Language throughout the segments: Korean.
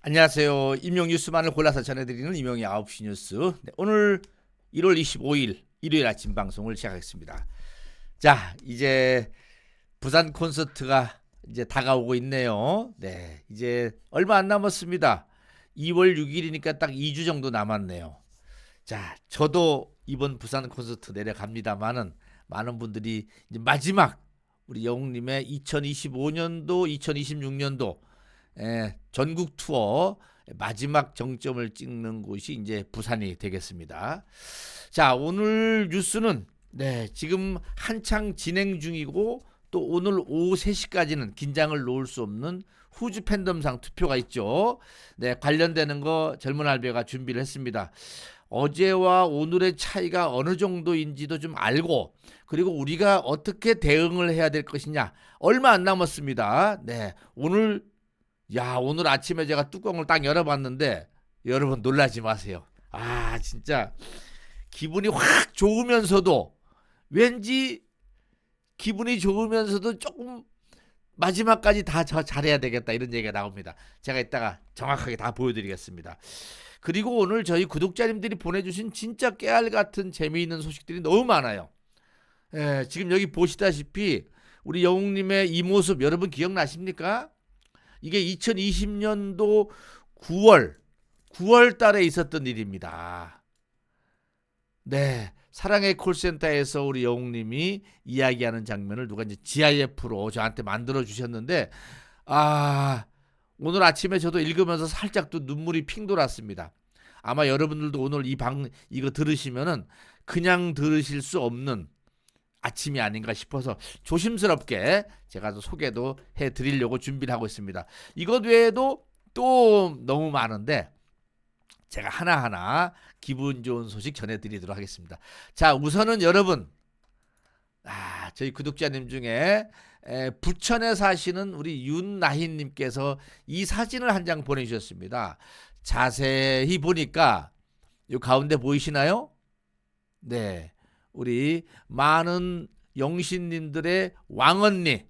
안녕하세요. 임용 뉴스만을 골라서 전해드리는 임용의 9시 뉴스. 네, 오늘 1월 25일 일요일 아침 방송을 시작하겠습니다. 자, 이제 부산 콘서트가 이제 다가오고 있네요. 네, 이제 얼마 안 남았습니다. 2월 6일이니까 딱 2주 정도 남았네요. 자, 저도 이번 부산 콘서트 내려갑니다만은 많은 분들이 이제 마지막 우리 영웅님의 2025년도, 2026년도 전국 투어 마지막 정점을 찍는 곳이 이제 부산이 되겠습니다. 자, 오늘 뉴스는 지금 한창 진행 중이고 또 오늘 오후 3시까지는 긴장을 놓을 수 없는 후즈 팬덤상 투표가 있죠. 네, 관련되는 거 젊은 할배가 준비를 했습니다. 어제와 오늘의 차이가 어느 정도인지도 좀 알고, 그리고 우리가 어떻게 대응을 해야 될 것이냐. 얼마 안 남았습니다. 네, 오늘 아침에 제가 뚜껑을 딱 열어봤는데 여러분 놀라지 마세요. 진짜 기분이 확 좋으면서도, 왠지 기분이 좋으면서도 조금 마지막까지 다 저 잘해야 되겠다, 이런 얘기가 나옵니다. 제가 이따가 정확하게 다 보여드리겠습니다. 그리고 오늘 저희 구독자님들이 보내주신 진짜 깨알 같은 재미있는 소식들이 너무 많아요. 지금 여기 보시다시피 우리 영웅님의 이 모습 여러분 기억나십니까? 이게 2020년도 9월 달에 있었던 일입니다. 네, 사랑의 콜센터에서 우리 영웅님이 이야기하는 장면을 누가 이제 GIF로 저한테 만들어 주셨는데, 오늘 아침에 저도 읽으면서 살짝 또 눈물이 핑 돌았습니다. 아마 여러분들도 오늘 이거 들으시면은 그냥 들으실 수 없는 아침이 아닌가 싶어서 조심스럽게 제가 소개도 해드리려고 준비를 하고 있습니다. 이것 외에도 또 너무 많은데 제가 하나하나 기분 좋은 소식 전해드리도록 하겠습니다. 자, 우선은 여러분, 저희 구독자님 중에 부천에 사시는 우리 윤나희님께서 이 사진을 한 장 보내주셨습니다. 자세히 보니까 이 가운데 보이시나요? 네, 우리 많은 영신님들의 왕언니,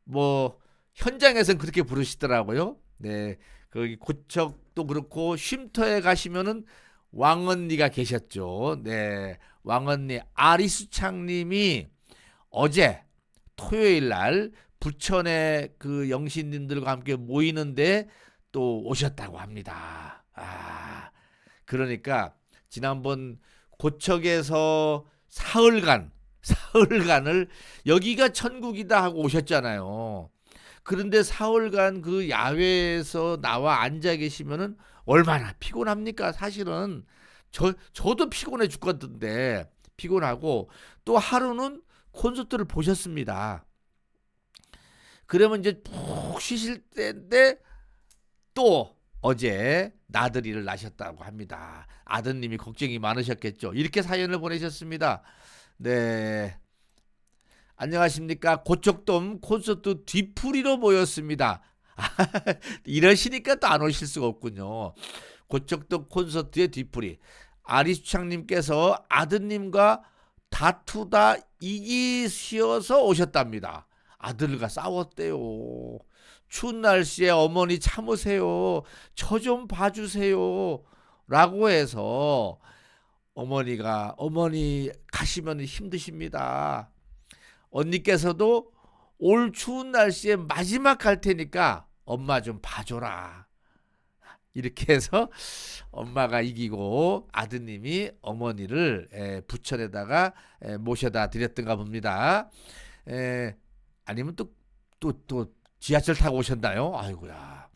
뭐 현장에서는 그렇게 부르시더라고요. 네, 거기 고척도 그렇고 쉼터에 가시면은 왕언니가 계셨죠. 네, 왕언니 아리수창님이 어제 토요일 날 부천에 그 영신님들과 함께 모이는데 또 오셨다고 합니다. 그러니까 지난번 고척에서 사흘간을 여기가 천국이다 하고 오셨잖아요. 그런데 사흘간 그 야외에서 나와 앉아 계시면은 얼마나 피곤합니까? 사실은 저도 피곤해 죽겠던데, 피곤하고 또 하루는 콘서트를 보셨습니다. 그러면 이제 푹 쉬실 때인데 또 어제 나들이를 나셨다고 합니다. 아드님이 걱정이 많으셨겠죠. 이렇게 사연을 보내셨습니다. 네, 안녕하십니까. 고척돔 콘서트 뒤풀이로 모였습니다. 이러시니까 또 안 오실 수가 없군요. 고척돔 콘서트의 뒤풀이. 아리수창님께서 아드님과 다투다 이기시어서 오셨답니다. 아들과 싸웠대요. 추운 날씨에 어머니 참으세요. 저 좀 봐주세요. 라고 해서 어머니 가시면 힘드십니다. 언니께서도 올 추운 날씨에 마지막 갈 테니까 엄마 좀 봐줘라. 이렇게 해서 엄마가 이기고 아드님이 어머니를 부천에다가 모셔다 드렸던가 봅니다. 아니면 또 지하철 타고 오셨나요? 아이고야.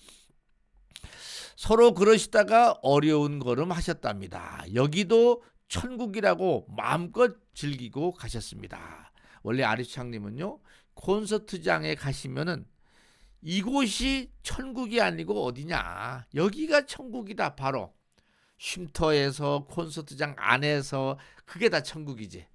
서로 그러시다가 어려운 걸음 하셨답니다. 여기도 천국이라고 마음껏 즐기고 가셨습니다. 원래 아리수창님은요, 콘서트장에 가시면은 이곳이 천국이 아니고 어디냐, 여기가 천국이다, 바로 쉼터에서 콘서트장 안에서 그게 다 천국이지.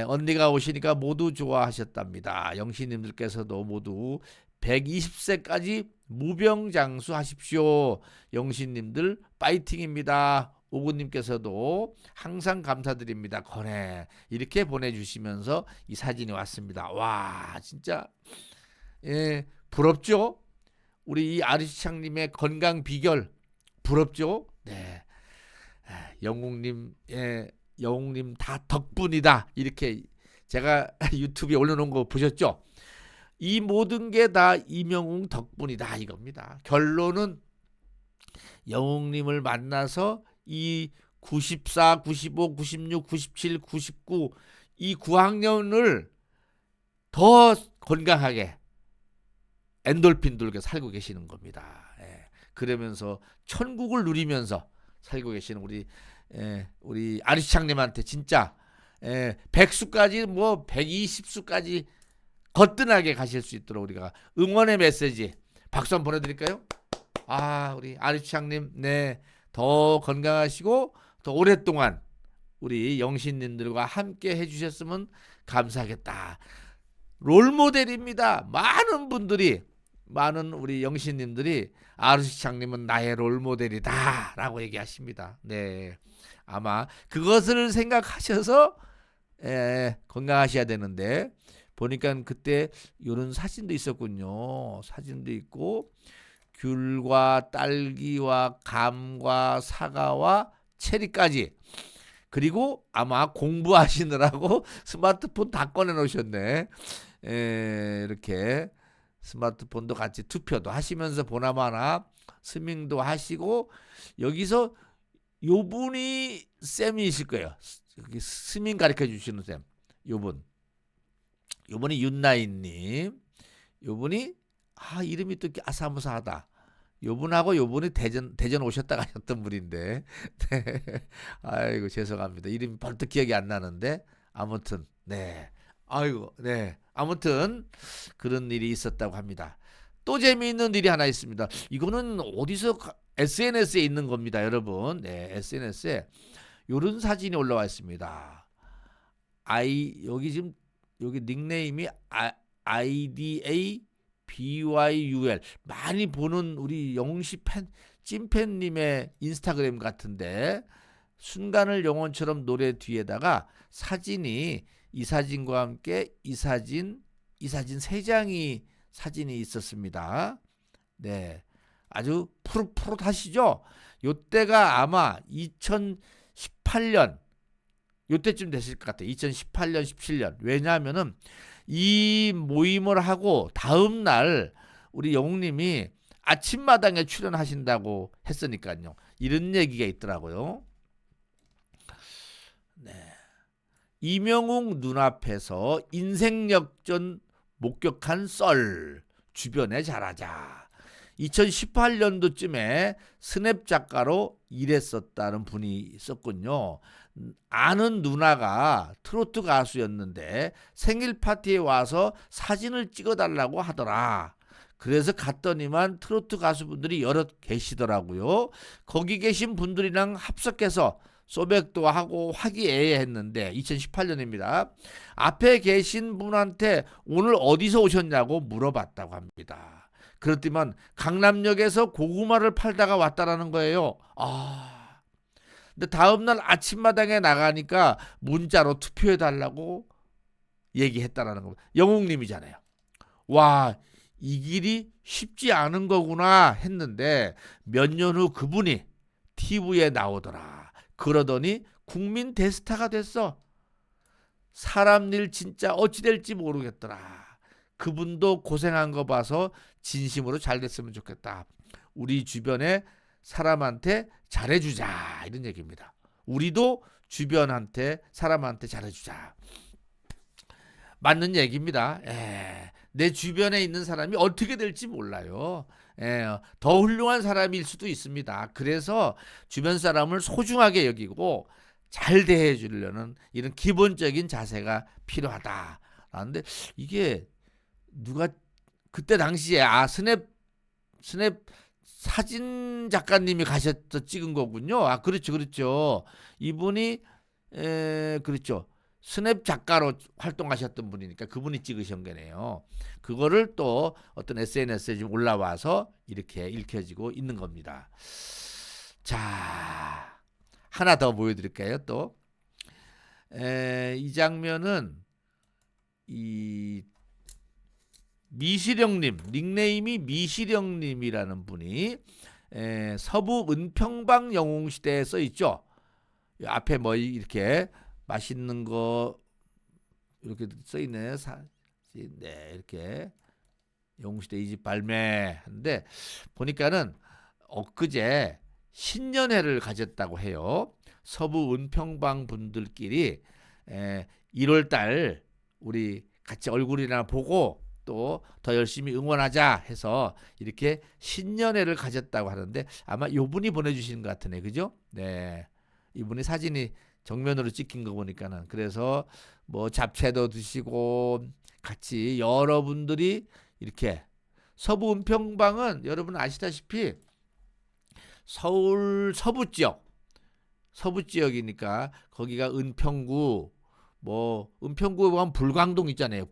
언니가 오시니까 모두 좋아하셨답니다. 영신님들께서도 모두 120세까지 무병장수 하십시오. 영신님들 파이팅입니다. 오구님께서도 항상 감사드립니다. 권해, 이렇게 보내주시면서 이 사진이 왔습니다. 와, 진짜 부럽죠? 우리 이 아르시창님의 건강 비결 부럽죠? 네. 영웅님 다 덕분이다. 이렇게 제가 유튜브에 올려놓은 거 보셨죠? 이 모든 게 다 이명웅 덕분이다 이겁니다. 결론은 영웅님을 만나서 이 94, 95, 96, 97, 99 이 9학년을 더 건강하게 엔돌핀 돌게 살고 계시는 겁니다. 예. 그러면서 천국을 누리면서 살고 계시는 우리 아리창님한테 진짜 100수까지 뭐 120수까지 거뜬하게 가실 수 있도록 우리가 응원의 메시지 박수 한번 보내드릴까요? 우리 아리창님 더 건강하시고 더 오랫동안 우리 영신님들과 함께 해주셨으면 감사하겠다. 롤모델입니다. 많은 우리 영신님들이 아르시창님은 나의 롤모델이다 라고 얘기하십니다. 네, 아마 그것을 생각하셔서 건강하셔야 되는데 보니까 그때 이런 사진도 있었군요. 사진도 있고 귤과 딸기와 감과 사과와 체리까지, 그리고 아마 공부하시느라고 스마트폰 다 꺼내 놓으셨네. 이렇게 스마트폰도 같이 투표도 하시면서 보나마나 스밍도 하시고, 여기서 요분이 쌤이실 거예요. 여기 스밍 가르쳐 주시는 쌤. 요분이 윤나인님. 요분이 이름이 또 아사무사하다. 요분이 대전 오셨다 가셨던 분인데, 네. 아이고 죄송합니다. 이름이 벌떡 기억이 안 나는데 아무튼 아무튼 그런 일이 있었다고 합니다. 또 재미있는 일이 하나 있습니다. 이거는 어디서 SNS에 있는 겁니다, 여러분. SNS에 이런 사진이 올라와 있습니다. 여기 닉네임이 IDA BYUL, 많이 보는 우리 영웅씨 찐팬님의 인스타그램 같은데, 순간을 영혼처럼 노래 뒤에다가 사진이, 이 사진과 함께 이 사진 세 장이 사진이 있었습니다. 네, 아주 푸릇푸릇하시죠? 요때가 아마 2018년 요때쯤 됐을 것 같아요. 2018년 17년. 왜냐하면은 이 모임을 하고 다음 날 우리 영웅님이 아침마당에 출연하신다고 했으니까요. 이런 얘기가 있더라고요. 네. 이명웅 눈앞에서 인생 역전 목격한 썰, 주변에 잘하자. 2018년도쯤에 스냅 작가로 일했었다는 분이 있었군요. 아는 누나가 트로트 가수였는데 생일 파티에 와서 사진을 찍어달라고 하더라. 그래서 갔더니만 트로트 가수분들이 여럿 계시더라고요. 거기 계신 분들이랑 합석해서 소백도 하고 화기애애했는데 2018년입니다. 앞에 계신 분한테 오늘 어디서 오셨냐고 물어봤다고 합니다. 그렇지만 강남역에서 고구마를 팔다가 왔다라는 거예요. 근데 다음날 아침마당에 나가니까 문자로 투표해달라고 얘기했다라는 겁니다. 영웅님이잖아요. 와, 이 길이 쉽지 않은 거구나 했는데 몇 년 후 그분이 TV에 나오더라. 그러더니 국민 대스타가 됐어. 사람 일 진짜 어찌 될지 모르겠더라. 그분도 고생한 거 봐서 진심으로 잘 됐으면 좋겠다. 우리 주변에 사람한테 잘해주자, 이런 얘기입니다. 우리도 사람한테 잘해주자. 맞는 얘기입니다. 내 주변에 있는 사람이 어떻게 될지 몰라요. 더 훌륭한 사람일 수도 있습니다. 그래서 주변 사람을 소중하게 여기고 잘 대해주려는 이런 기본적인 자세가 필요하다. 그런데 이게 누가 그때 당시에 스냅 사진 작가님이 가셔서 찍은 거군요. 그렇죠. 이분이 그렇죠. 스냅 작가로 활동하셨던 분이니까 그분이 찍으신 거네요. 그거를 또 어떤 SNS에 지금 올라와서 이렇게 읽혀지고 있는 겁니다. 자, 하나 더 보여드릴까요? 또 이 장면은 미시령님, 닉네임이 미시령님이라는 분이 서부 은평방 영웅시대에 써 있죠. 앞에 뭐 이렇게 맛있는 거 이렇게 써 있네. 네, 이렇게 영웅시대 2집 발매하는데 보니까는 엊그제 신년회를 가졌다고 해요. 서부 은평방 분들끼리 1월달 우리 같이 얼굴이나 보고 또 더 열심히 응원하자 해서 이렇게 신년회를 가졌다고 하는데 아마 요분이 보내주신 것 같으네, 그죠? 네, 이분이 사진이 정면으로 찍힌 거 보니까는 그래서 뭐 잡채도 드시고 같이 여러분들이 이렇게 서부 은평방은 여러분 아시다시피 서울 서부 지역이니까 거기가 은평구 뭐 은평구에 보면 불광동 있잖아요.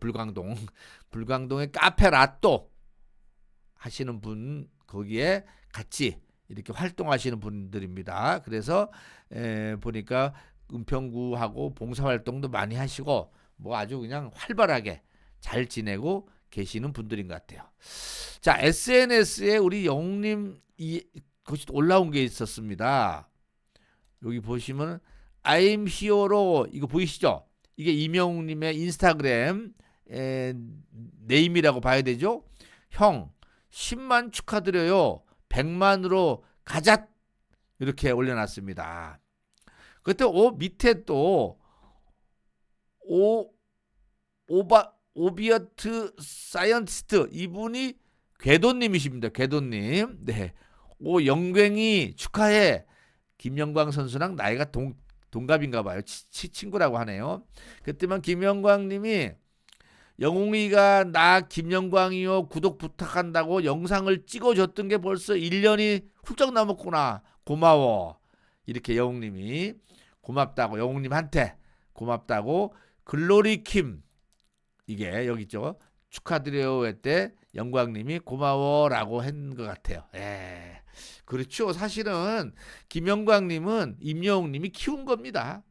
불광동에 카페 라또 하시는 분 거기에 같이 이렇게 활동하시는 분들입니다. 그래서 보니까 은평구하고 봉사활동도 많이 하시고 뭐 아주 그냥 활발하게 잘 지내고 계시는 분들인 것 같아요. 자, SNS에 우리 영웅님 것이 올라온 게 있었습니다. 여기 보시면 I'm 히어로 이거 보이시죠? 이게 이명웅님의 인스타그램 네임이라고 봐야 되죠? 형 10만 축하드려요. 100만으로 가자 이렇게 올려놨습니다. 그때 밑에 또 오비어트 사이언티스트 이분이 궤도님이십니다. 궤도님. 네. 영광이 축하해. 김영광 선수랑 나이가 동갑인가 봐요. 친구라고 하네요. 그때만 김영광님이 영웅이가 나 김영광이요 구독 부탁한다고 영상을 찍어줬던 게 벌써 1년이 훌쩍 넘었구나. 고마워. 이렇게 영웅님이 고맙다고 영웅님한테 고맙다고 글로리킴 이게 여기 있죠. 축하드려요 했대 영광님이 고마워라고 한 것 같아요. 그렇죠. 사실은 김영광님은 임영웅님이 키운 겁니다.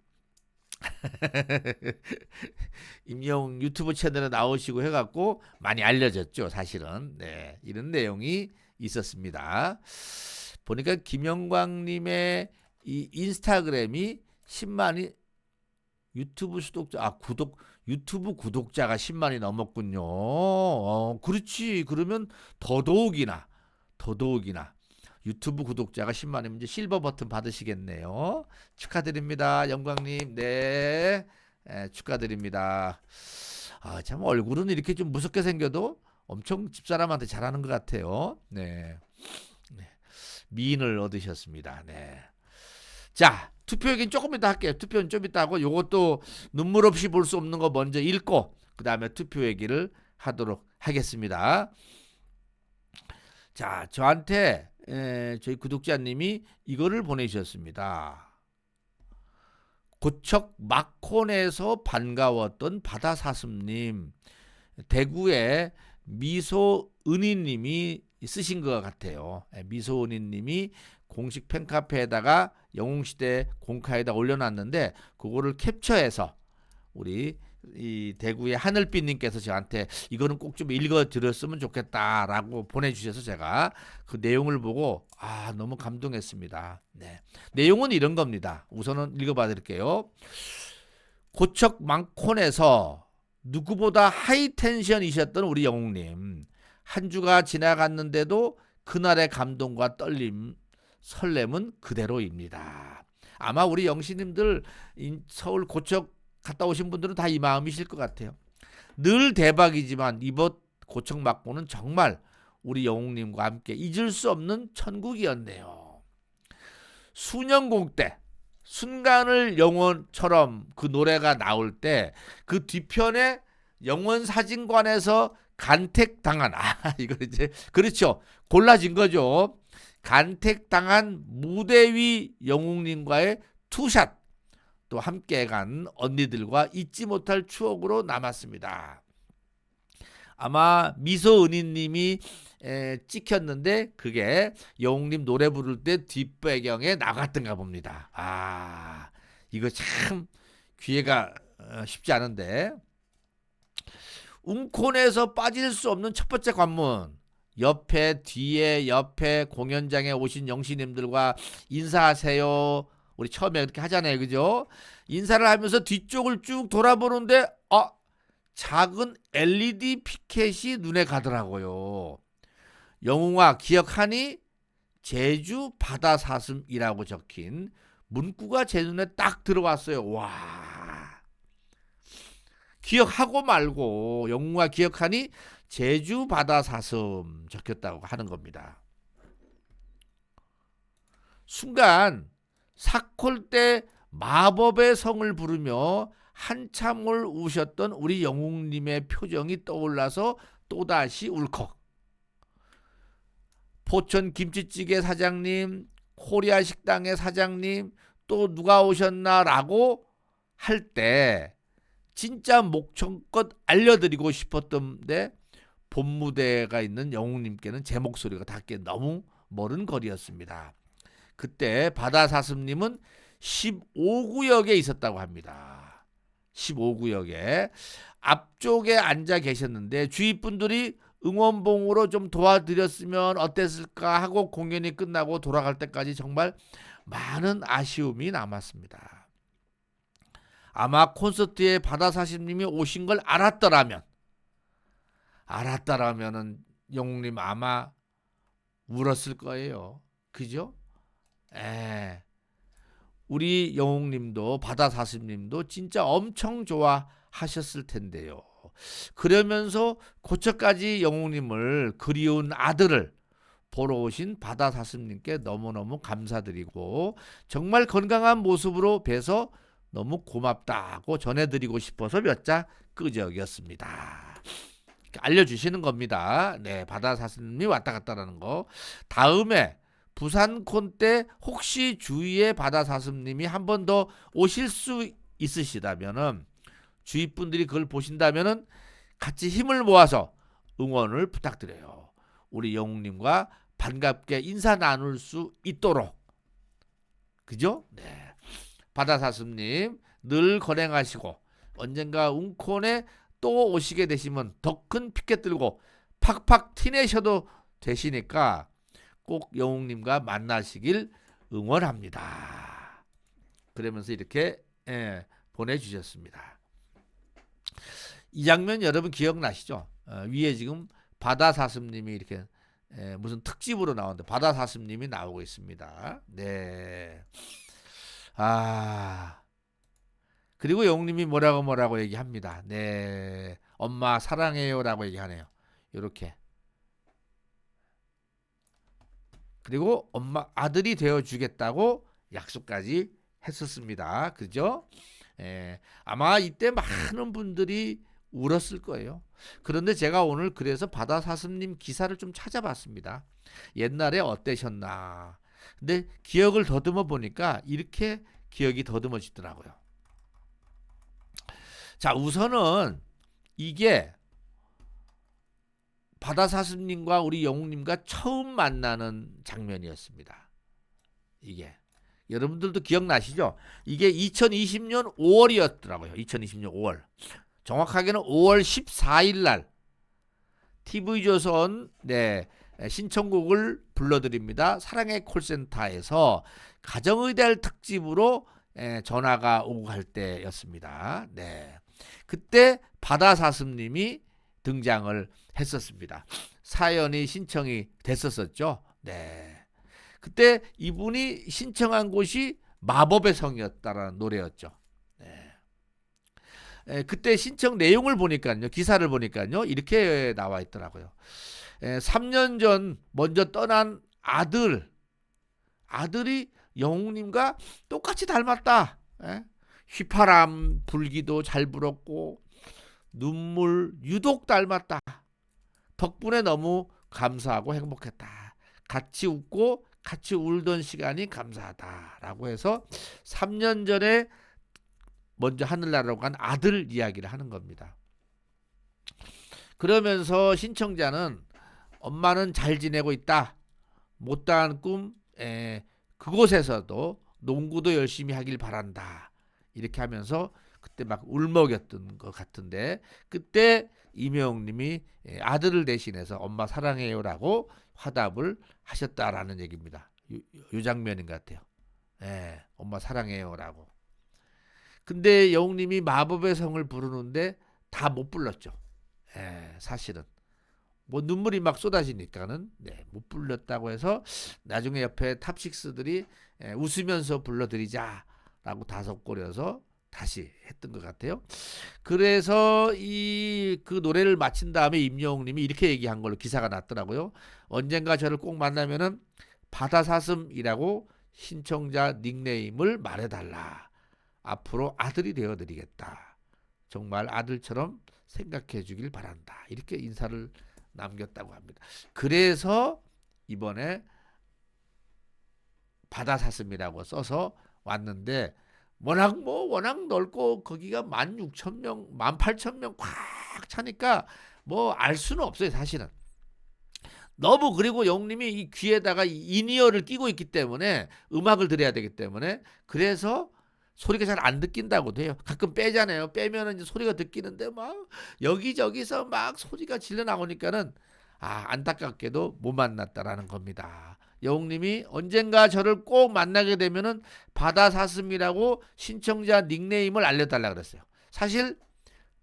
임영웅 유튜브 채널에 나오시고 해갖고 많이 알려졌죠. 사실은 이런 내용이 있었습니다. 보니까 김영광님의 이 인스타그램이 10만이 유튜브 구독자가 10만이 넘었군요. 그렇지. 그러면 더더욱이나 유튜브 구독자가 10만이면 이제 실버 버튼 받으시겠네요. 축하드립니다. 영광님. 네. 축하드립니다. 참 얼굴은 이렇게 좀 무섭게 생겨도 엄청 집사람한테 잘하는 것 같아요. 네. 미인을 얻으셨습니다. 네. 자, 투표 얘기는 조금 이따 할게요. 투표는 좀 이따 하고 요것도 눈물 없이 볼 수 없는 거 먼저 읽고 그 다음에 투표 얘기를 하도록 하겠습니다. 자, 저한테 저희 구독자님이 이거를 보내주셨습니다. 고척 마콘에서 반가웠던 바다사슴님, 대구의 미소은희님이 쓰신 것 같아요. 미소은희님이 공식 팬카페에다가 영웅시대 공카에다 올려놨는데 그거를 캡처해서 우리 이 대구의 하늘빛님께서 저한테 이거는 꼭 좀 읽어드렸으면 좋겠다라고 보내주셔서 제가 그 내용을 보고 너무 감동했습니다. 네. 내용은 이런 겁니다. 우선은 읽어봐 드릴게요. 고척 망콘에서 누구보다 하이텐션이셨던 우리 영웅님, 한 주가 지나갔는데도 그날의 감동과 떨림, 설렘은 그대로입니다. 아마 우리 영시님들 서울 고척 갔다 오신 분들은 다 이 마음이실 것 같아요. 늘 대박이지만 이번 고척 막고는 정말 우리 영웅님과 함께 잊을 수 없는 천국이었네요. 수년공 때 순간을 영원처럼 그 노래가 나올 때 그 뒤편에 영원사진관에서 간택당한 이거 이제 그렇죠. 골라진 거죠. 간택당한 무대 위 영웅님과의 투샷 또 함께 간 언니들과 잊지 못할 추억으로 남았습니다. 아마 미소은희님이 찍혔는데 그게 영웅님 노래 부를 때 뒷배경에 나갔던가 봅니다. 이거 참 기회가 쉽지 않은데 웅콘에서 빠질 수 없는 첫 번째 관문. 옆에 뒤에 옆에 공연장에 오신 영신님들과 인사하세요. 우리 처음에 그렇게 하잖아요. 그죠? 인사를 하면서 뒤쪽을 쭉 돌아보는데 작은 LED 피켓이 눈에 가더라고요. 영웅아 기억하니? 제주 바다사슴이라고 적힌 문구가 제 눈에 딱 들어왔어요. 와, 기억하고 말고 영웅아 기억하니? 제주 바다사슴 적혔다고 하는 겁니다. 순간 사콜 때 마법의 성을 부르며 한참을 우셨던 우리 영웅님의 표정이 떠올라서 또다시 울컥. 포천 김치찌개 사장님, 코리아 식당의 사장님, 또 누가 오셨나라고 할 때 진짜 목청껏 알려드리고 싶었던데 본무대가 있는 영웅님께는 제 목소리가 닿기 너무 멀은 거리였습니다. 그때 바다사슴님은 15구역에 있었다고 합니다. 15구역에 앞쪽에 앉아 계셨는데 주위 분들이 응원봉으로 좀 도와드렸으면 어땠을까 하고 공연이 끝나고 돌아갈 때까지 정말 많은 아쉬움이 남았습니다. 아마 콘서트에 바다사슴님이 오신 걸 알았더라면은 영웅님 아마 울었을 거예요. 그죠? 우리 영웅님도 바다사슴님도 진짜 엄청 좋아하셨을 텐데요. 그러면서 고척까지 영웅님을 그리운 아들을 보러 오신 바다사슴님께 너무너무 감사드리고 정말 건강한 모습으로 뵈서 너무 고맙다고 전해드리고 싶어서 몇 자 끄적였습니다. 알려주시는 겁니다. 네, 바다사슴님이 왔다 갔다라는 거. 다음에 부산콘 때 혹시 주위에 바다사슴님이 한 번 더 오실 수 있으시다면은 주위 분들이 그걸 보신다면은 같이 힘을 모아서 응원을 부탁드려요. 우리 영웅님과 반갑게 인사 나눌 수 있도록. 그죠? 네. 바다사슴님 늘 건행하시고 언젠가 웅콘에 또 오시게 되시면 더 큰 피켓 들고 팍팍 티내셔도 되시니까 꼭 영웅님과 만나시길 응원합니다. 그러면서 이렇게 보내주셨습니다. 이 장면 여러분 기억나시죠? 위에 지금 바다사슴님이 이렇게 무슨 특집으로 나오는데 바다사슴님이 나오고 있습니다. 네. 그리고 영웅님이 뭐라고 얘기합니다. 네, 엄마 사랑해요라고 얘기하네요. 이렇게. 그리고 엄마 아들이 되어주겠다고 약속까지 했었습니다. 그죠? 아마 이때 많은 분들이 울었을 거예요. 그런데 제가 오늘 그래서 바다사슴님 기사를 좀 찾아봤습니다. 옛날에 어떠셨나. 근데 기억을 더듬어 보니까 이렇게 기억이 더듬어지더라고요. 자, 우선은 이게 바다사슴님과 우리 영웅님과 처음 만나는 장면이었습니다. 이게 여러분들도 기억나시죠? 이게 2020년 5월이었더라고요. 2020년 5월. 정확하게는 5월 14일 날 TV조선 신청곡을 불러드립니다. 사랑의 콜센터에서 가정의달 특집으로 전화가 오고 갈 때였습니다. 네. 그때 바다사슴님이 등장을 했었습니다. 사연이 신청이 됐었었죠. 네. 그때 이분이 신청한 곳이 마법의 성이었다라는 노래였죠. 네. 그때 신청 내용을 보니까요, 기사를 보니까요, 이렇게 나와 있더라고요. 3년 전 먼저 떠난 아들이 영웅님과 똑같이 닮았다. 휘파람 불기도 잘 불었고 눈물 유독 닮았다. 덕분에 너무 감사하고 행복했다. 같이 웃고 같이 울던 시간이 감사하다라고 해서 3년 전에 먼저 하늘나라로 간 아들 이야기를 하는 겁니다. 그러면서 신청자는 엄마는 잘 지내고 있다. 못다한 꿈 그곳에서도 농구도 열심히 하길 바란다. 이렇게 하면서 그때 막 울먹였던 것 같은데 그때 임영웅님이 아들을 대신해서 엄마 사랑해요라고 화답을 하셨다라는 얘기입니다. 요 장면인 것 같아요. 예, 엄마 사랑해요라고. 근데 영웅님이 마법의 성을 부르는데 다 못 불렀죠. 예, 사실은. 뭐 눈물이 막 쏟아지니까는 못 불렀다고 해서 나중에 옆에 탑식스들이 웃으면서 불러드리자라고 다섯거려서 다시 했던 것 같아요. 그래서 이 그 노래를 마친 다음에 임영웅님이 이렇게 얘기한 걸로 기사가 났더라고요. 언젠가 저를 꼭 만나면은 바다사슴이라고 신청자 닉네임을 말해달라. 앞으로 아들이 되어드리겠다. 정말 아들처럼 생각해 주길 바란다. 이렇게 인사를 남겼다고 합니다. 그래서 이번에 바다사슴이라고 써서 왔는데 워낙 넓고 거기가 16,000명, 18,000명 꽉 차니까 뭐 알 수는 없어요, 사실은. 너무 그리고 영님이 이 귀에다가 인이어를 끼고 있기 때문에 음악을 들어야 되기 때문에 그래서 소리가 잘 안 듣긴다고도 해요. 가끔 빼잖아요. 빼면은 이제 소리가 듣기는데 막 여기저기서 막 소리가 질려 나오니까는 안타깝게도 못 만났다라는 겁니다. 영웅님이 언젠가 저를 꼭 만나게 되면은 바다사슴이라고 신청자 닉네임을 알려달라 그랬어요. 사실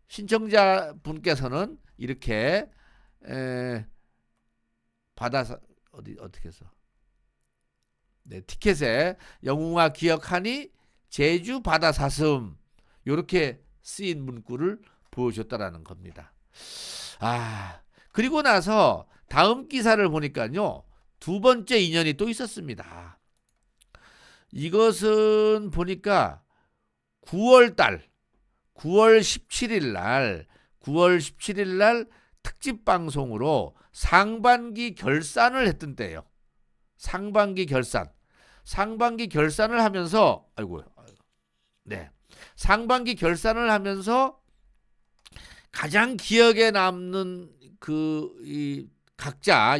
신청자 분께서는 이렇게 어떻게 해서 티켓에 영웅아 기억하니 제주 바다사슴 이렇게 쓰인 문구를 보여줬다라는 겁니다. 그리고 나서 다음 기사를 보니까요. 두 번째 인연이 또 있었습니다. 이것은 보니까 9월 17일 날 특집 방송으로 상반기 결산을 했던 때예요. 상반기 결산을 하면서 상반기 결산을 하면서 가장 기억에 남는 이 각자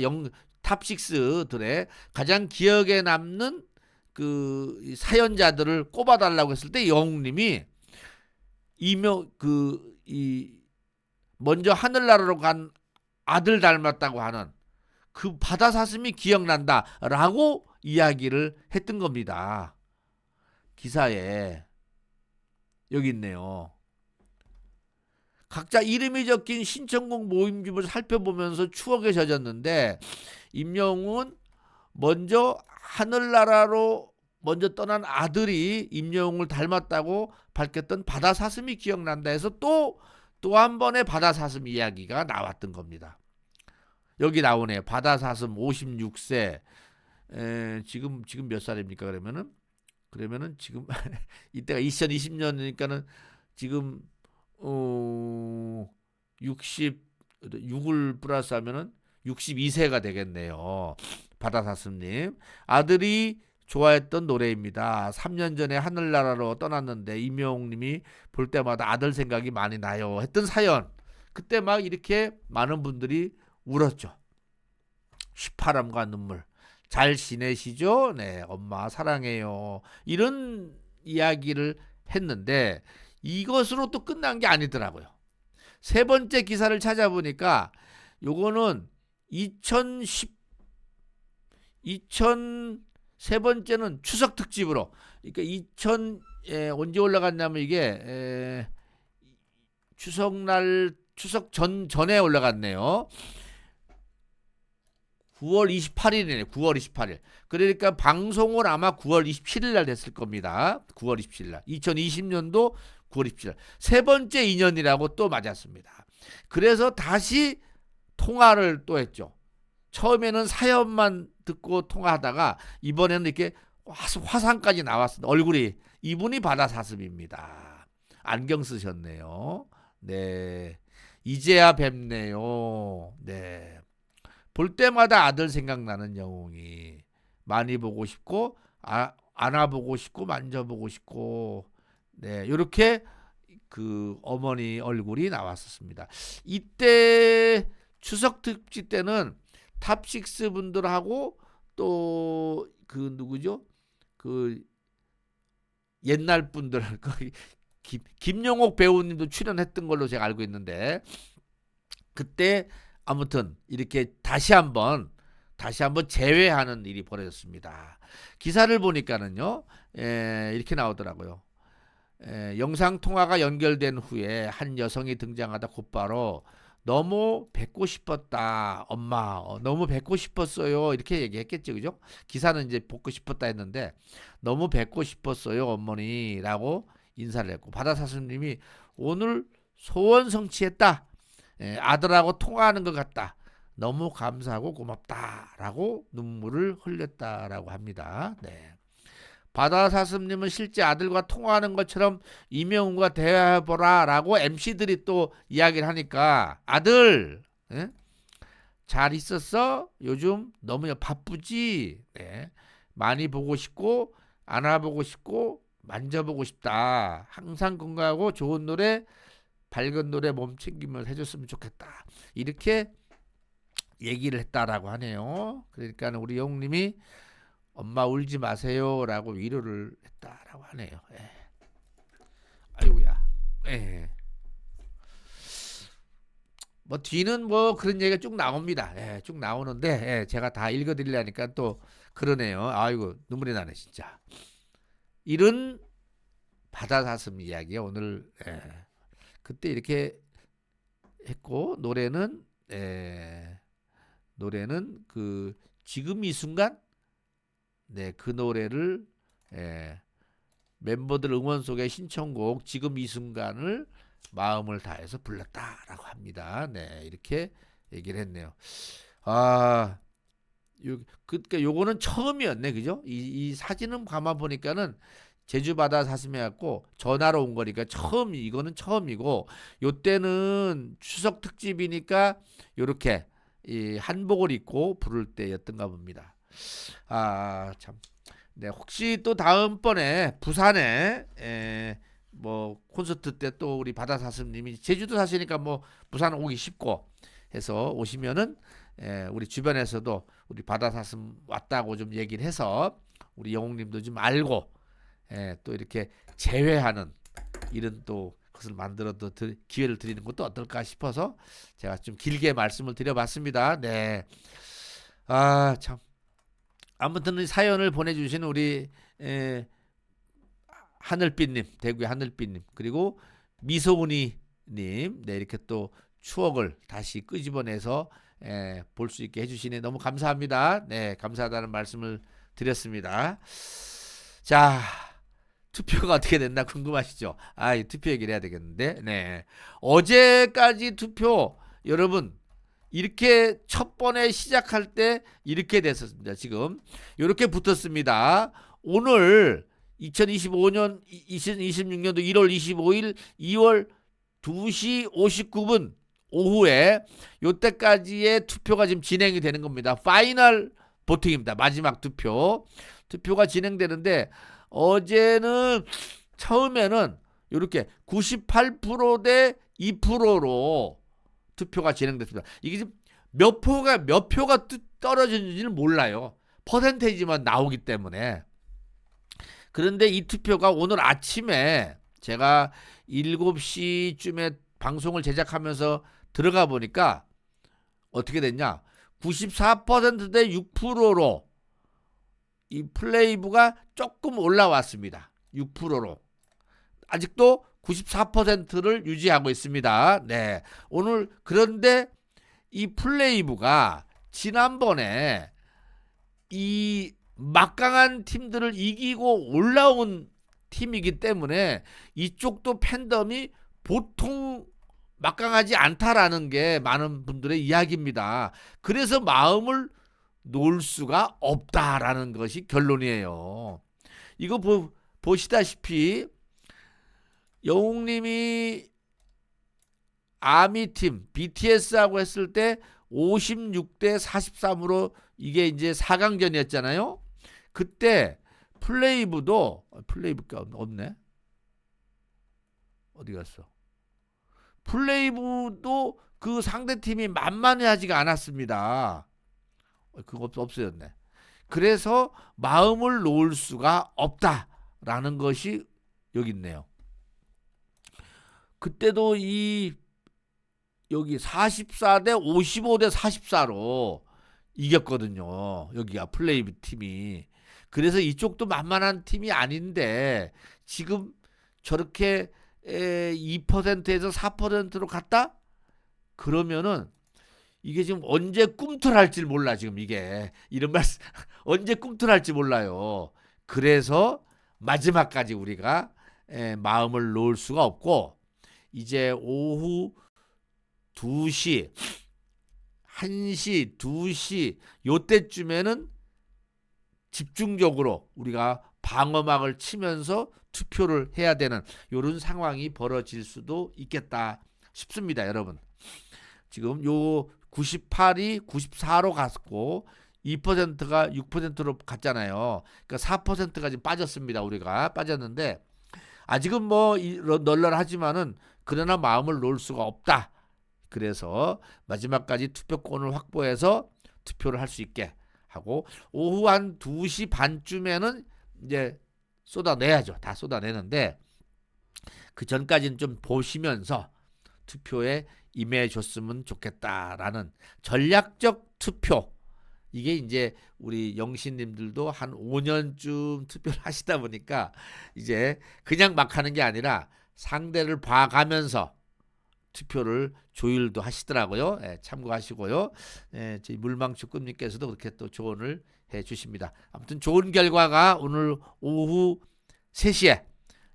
탑6들의 가장 기억에 남는 그 사연자들을 꼽아달라고 했을 때 영웅님이 먼저 하늘나라로 간 아들 닮았다고 하는 그 바다사슴이 기억난다라고 이야기를 했던 겁니다. 기사에 여기 있네요. 각자 이름이 적힌 신청곡 모임집을 살펴보면서 추억에 젖었는데 임영웅은 먼저 하늘나라로 먼저 떠난 아들이 임영웅을 닮았다고 밝혔던 바다사슴이 기억난다 해서 또 한 번의 바다사슴 이야기가 나왔던 겁니다. 여기 나오네요. 바다사슴 56세. 지금 몇 살입니까? 그러면은 지금 이때가 2020년이니까는 지금 66을 플러스 하면은 62세가 되겠네요. 바다사슴님. 아들이 좋아했던 노래입니다. 3년 전에 하늘나라로 떠났는데 임영웅님이 볼 때마다 아들 생각이 많이 나요. 했던 사연. 그때 막 이렇게 많은 분들이 울었죠. 휘파람과 눈물. 잘 지내시죠? 네, 엄마 사랑해요. 이런 이야기를 했는데 이것으로 또 끝난 게 아니더라고요. 세 번째 기사를 찾아보니까 요거는 세 번째는 추석 특집으로 그러니까 언제 올라갔냐면 이게 추석 전에 올라갔네요. 9월 28일이네요. 9월 28일. 그러니까 방송을 아마 9월 27일 날 됐을 겁니다. 9월 27일 날. 2020년도 9월 27일 날. 세 번째 인연이라고 또 맞았습니다. 그래서 다시 통화를 또 했죠. 처음에는 사연만 듣고 통화하다가 이번에는 이렇게 화상까지 나왔습니다. 얼굴이. 이분이 바다사슴입니다. 안경 쓰셨네요. 네. 이제야 뵙네요. 네. 볼 때마다 아들 생각나는 영웅이 많이 보고 싶고 안아보고 싶고 만져보고 싶고 이렇게 그 어머니 얼굴이 나왔었습니다. 이때 추석 특집 때는 탑6 분들하고 또 그 누구죠? 그 옛날 분들 김용옥 배우님도 출연했던 걸로 제가 알고 있는데 그때 아무튼 이렇게 다시 한번 재회하는 일이 벌어졌습니다. 기사를 보니까는요, 이렇게 나오더라고요. 영상 통화가 연결된 후에 한 여성이 등장하다 곧바로 너무 뵙고 싶었다, 엄마, 너무 뵙고 싶었어요, 이렇게 얘기했겠죠, 그죠? 기사는 이제 뵙고 싶었다 했는데 너무 뵙고 싶었어요, 어머니라고 인사를 했고 바다사슴님이 오늘 소원 성취했다, 아들하고 통화하는 것 같다, 너무 감사하고 고맙다라고 눈물을 흘렸다라고 합니다. 네. 바다사슴님은 실제 아들과 통화하는 것처럼 이명웅과 대화해보라라고 MC들이 또 이야기를 하니까 아들, 예? 잘 있었어? 요즘 너무 바쁘지? 네. 많이 보고 싶고 안아보고 싶고 만져보고 싶다. 항상 건강하고 좋은 노래, 밝은 노래 몸 챙기면서 해줬으면 좋겠다. 이렇게 얘기를 했다라고 하네요. 그러니까 우리 영웅님이 엄마 울지 마세요라고 위로를 했다라고 하네요. 예. 아이고야. 예. 뭐 뒤는 뭐 그런 얘기가 쭉 나옵니다. 예, 쭉 나오는데 제가 다 읽어드리려니까 또 그러네요. 아이고 눈물이 나네 진짜. 이런 바다사슴 이야기가 오늘 그때 이렇게 했고 노래는 그 지금 이 순간 네, 그 노래를 멤버들 응원 속에 신청곡 지금 이 순간을 마음을 다해서 불렀다라고 합니다. 네, 이렇게 얘기를 했네요. 아, 그러니까 요거는 처음이었네, 그죠? 이 사진은 가만 보니까는 제주 바다 사슴해 갖고 전화로 온 거니까 이거는 처음이고 요때는 추석 특집이니까 요렇게 이 한복을 입고 부를 때였던가 봅니다. 아, 참. 네, 혹시 또 다음번에 부산에 뭐 콘서트 때 또 우리 바다사슴님이 제주도 사시니까 뭐 부산 오기 쉽고 해서 오시면은 우리 주변에서도 우리 바다사슴 왔다고 좀 얘기를 해서 우리 영웅님도 좀 알고 또 이렇게 재회하는 이런 또 것을 만들어도 기회를 드리는 것도 어떨까 싶어서 제가 좀 길게 말씀을 드려봤습니다. 네. 아, 참. 아무튼 이 사연을 보내주신 우리 하늘빛님, 대구의 하늘빛님, 그리고 미소은이님, 네, 이렇게 또 추억을 다시 끄집어내서 볼 수 있게 해주시니 너무 감사합니다. 네, 감사하다는 말씀을 드렸습니다. 자, 투표가 어떻게 됐나 궁금하시죠? 이 투표 얘기를 해야 되겠는데, 네, 어제까지 투표 여러분. 이렇게 첫 번에 시작할 때 이렇게 됐었습니다. 지금 이렇게 붙었습니다. 오늘 2025년 2026년도 1월 25일 2월 2시 59분 오후에 요때까지의 투표가 지금 진행이 되는 겁니다. 파이널 보팅입니다. 마지막 투표가 진행되는데 어제는 처음에는 이렇게 98% 대 2%로 투표가 진행됐습니다. 이게 지금 몇 표가 떨어지는지는 몰라요. 퍼센테이지만 나오기 때문에. 그런데 이 투표가 오늘 아침에 제가 7시쯤에 방송을 제작하면서 들어가 보니까 어떻게 됐냐? 94% 대 6%로 이 플레이브가 조금 올라왔습니다. 6%로. 아직도 94%를 유지하고 있습니다. 네. 오늘 그런데 이 플레이브가 지난번에 이 막강한 팀들을 이기고 올라온 팀이기 때문에 이쪽도 팬덤이 보통 막강하지 않다라는 게 많은 분들의 이야기입니다. 그래서 마음을 놓을 수가 없다라는 것이 결론이에요. 이거 보시다시피 영웅님이 아미팀 BTS하고 했을 때 56대 43으로 이게 이제 4강전이었잖아요. 그때 플레이브가 없네. 어디 갔어? 플레이브도 그 상대팀이 만만하지가 않았습니다. 그거 없어졌네. 그래서 마음을 놓을 수가 없다라는 것이 여기 있네요. 그때도 여기 44대 55대 44로 이겼거든요. 여기가 플레이 팀이. 그래서 이쪽도 만만한 팀이 아닌데 지금 저렇게 2%에서 4%로 갔다? 그러면은 이게 지금 언제 꿈틀할지 몰라. 지금 이게 이런 말씀 언제 꿈틀할지 몰라요. 그래서 마지막까지 우리가 마음을 놓을 수가 없고 이제 오후 2시 1시 2시 요때쯤에는 집중적으로 우리가 방어막을 치면서 투표를 해야 되는 이런 상황이 벌어질 수도 있겠다 싶습니다. 여러분 지금 요 98이 94로 갔고 2%가 6%로 갔잖아요. 그러니까 4%가 지금 빠졌습니다. 우리가 빠졌는데 아직은 뭐 널널하지만은 그러나 마음을 놓을 수가 없다. 그래서 마지막까지 투표권을 확보해서 투표를 할 수 있게 하고 오후 한 2시 반쯤에는 이제 쏟아내야죠. 다 쏟아내는데 그 전까지는 좀 보시면서 투표에 임해 줬으면 좋겠다라는 전략적 투표. 이게 이제 우리 영신님들도 한 5년쯤 투표를 하시다 보니까 이제 그냥 막 하는 게 아니라 상대를 봐가면서 투표를 조율도 하시더라고요. 참고하시고요. 저희 물망축구님께서도 그렇게 또 조언을 해 주십니다. 아무튼 좋은 결과가 오늘 오후 3시에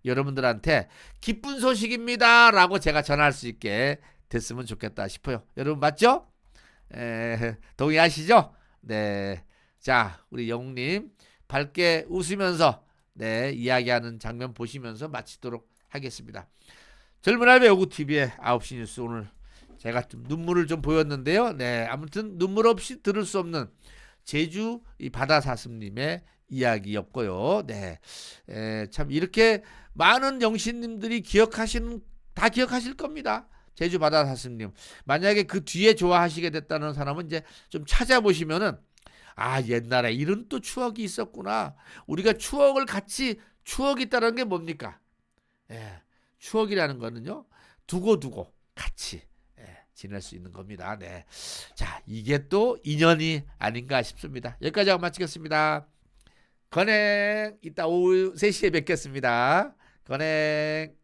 여러분들한테 기쁜 소식입니다 라고 제가 전할 수 있게 됐으면 좋겠다 싶어요. 여러분 맞죠? 동의하시죠? 네. 자, 우리 영웅님 밝게 웃으면서 이야기하는 장면 보시면서 마치도록 하겠습니다. 젊은 아이의 야구TV의 9시 뉴스 오늘 제가 좀 눈물을 좀 보였는데요. 네, 아무튼 눈물 없이 들을 수 없는 제주 이 바다사슴님의 이야기였고요. 네, 참 이렇게 많은 영신님들이 다 기억하실 겁니다. 제주 바다사슴님. 만약에 그 뒤에 좋아하시게 됐다는 사람은 이제 좀 찾아보시면은 아 옛날에 이런 또 추억이 있었구나. 우리가 추억이 있다는 게 뭡니까? 추억이라는 거는요 두고두고 같이 지낼 수 있는 겁니다. 네, 자 이게 또 인연이 아닌가 싶습니다. 여기까지 하고 마치겠습니다. 건행 이따 오후 3시에 뵙겠습니다. 건행.